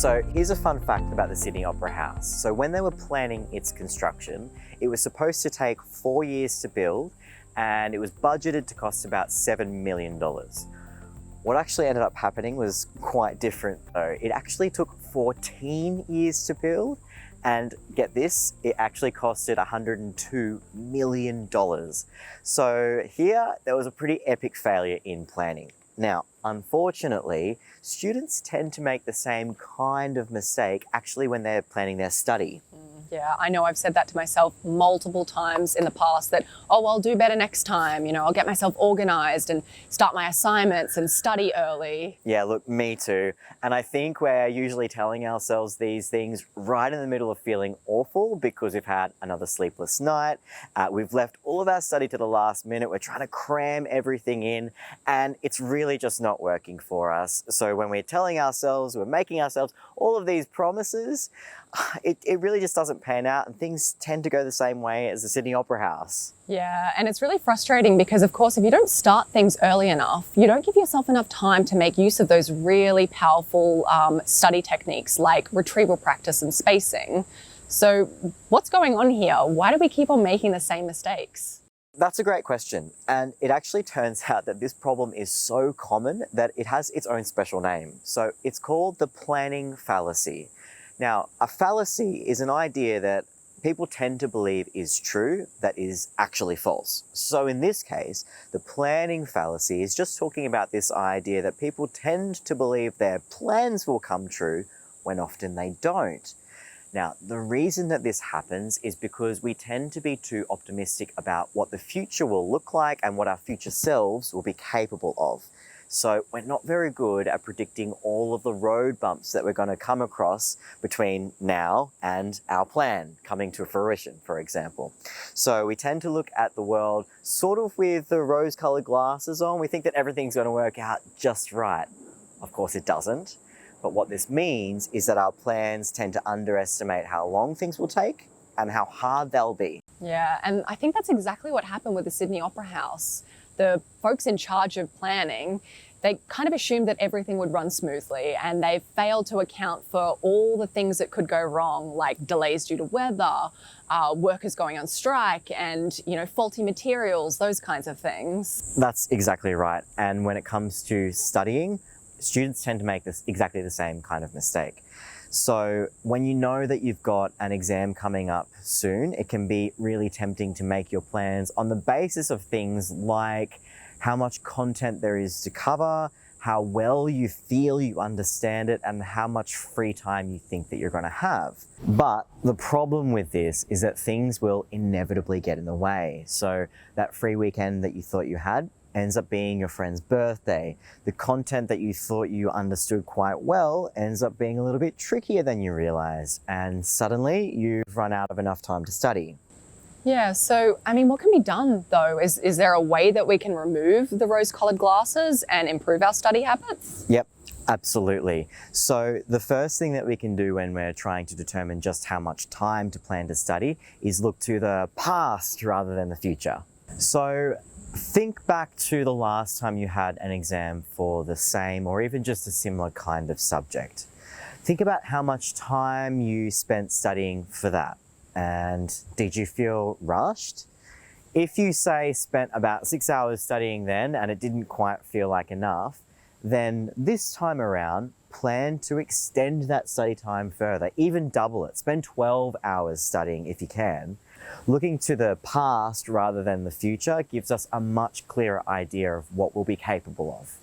So here's a fun fact about the Sydney Opera House. So when they were planning its construction, it was supposed to take 4 years to build and it was budgeted to cost about $7 million. What actually ended up happening was quite different though. It actually took 14 years to build, and get this, it actually costed $102 million. So here, there was a pretty epic failure in planning. Now, unfortunately, students tend to make the same kind of mistake actually when they're planning their study. Yeah, I know I've said that to myself multiple times in the past that, oh, I'll do better next time. You know, I'll get myself organized and start my assignments and study early. Yeah, look, me too. And I think we're usually telling ourselves these things right in the middle of feeling awful because we've had another sleepless night. We've left all of our study to the last minute. We're trying to cram everything in and it's really just not working for us. So when we're telling ourselves, we're making ourselves all of these promises, it really just doesn't pan out and things tend to go the same way as the Sydney Opera House. Yeah, and it's really frustrating because, of course, if you don't start things early enough, you don't give yourself enough time to make use of those really powerful study techniques like retrieval practice and spacing. So what's going on here? Why do we keep on making the same mistakes? That's a great question. And it actually turns out that this problem is so common that it has its own special name. So it's called the planning fallacy. Now, a fallacy is an idea that people tend to believe is true that is actually false. So in this case, the planning fallacy is just talking about this idea that people tend to believe their plans will come true when often they don't. Now, the reason that this happens is because we tend to be too optimistic about what the future will look like and what our future selves will be capable of. So we're not very good at predicting all of the road bumps that we're going to come across between now and our plan coming to fruition, for example. So we tend to look at the world sort of with the rose-colored glasses on. We think that everything's going to work out just right. Of course it doesn't. But what this means is that our plans tend to underestimate how long things will take and how hard they'll be. Yeah, and I think that's exactly what happened with the Sydney Opera House. The folks in charge of planning, they kind of assumed that everything would run smoothly and they failed to account for all the things that could go wrong, like delays due to weather, workers going on strike and, faulty materials, those kinds of things. That's exactly right. And when it comes to studying, students tend to make exactly the same kind of mistake. So when you know that you've got an exam coming up soon, it can be really tempting to make your plans on the basis of things like how much content there is to cover, how well you feel you understand it, and how much free time you think that you're going to have. But the problem with this is that things will inevitably get in the way. So that free weekend that you thought you had ends up being your friend's birthday. The content that you thought you understood quite well ends up being a little bit trickier than you realized, and suddenly you've run out of enough time to study. Yeah, so, what can be done though? Is there a way that we can remove the rose-colored glasses and improve our study habits? Yep, absolutely. So the first thing that we can do when we're trying to determine just how much time to plan to study is look to the past rather than the future. So think back to the last time you had an exam for the same or even just a similar kind of subject. Think about how much time you spent studying for that. And did you feel rushed? If you say spent about 6 hours studying then and it didn't quite feel like enough, then this time around, plan to extend that study time further, even double it. Spend 12 hours studying if you can. Looking to the past rather than the future gives us a much clearer idea of what we'll be capable of.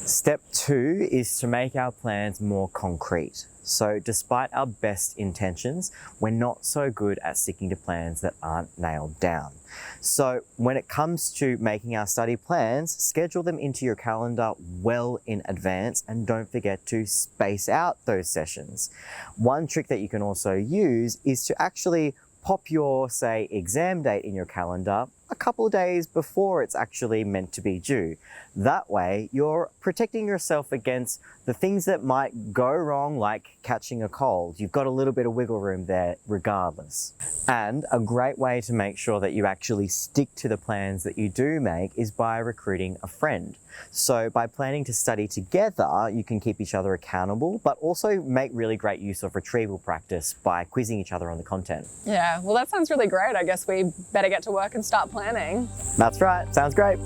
Step 2 is to make our plans more concrete. So despite our best intentions, we're not so good at sticking to plans that aren't nailed down. So when it comes to making our study plans, schedule them into your calendar well in advance and don't forget to space out those sessions. One trick that you can also use is to actually pop your, say, exam date in your calendar a couple of days before it's actually meant to be due. That way, you're protecting yourself against the things that might go wrong, like catching a cold. You've got a little bit of wiggle room there regardless. And a great way to make sure that you actually stick to the plans that you do make is by recruiting a friend. So by planning to study together, you can keep each other accountable, but also make really great use of retrieval practice by quizzing each other on the content. Yeah, well, that sounds really great. I guess we better get to work and start planning. That's right, sounds great.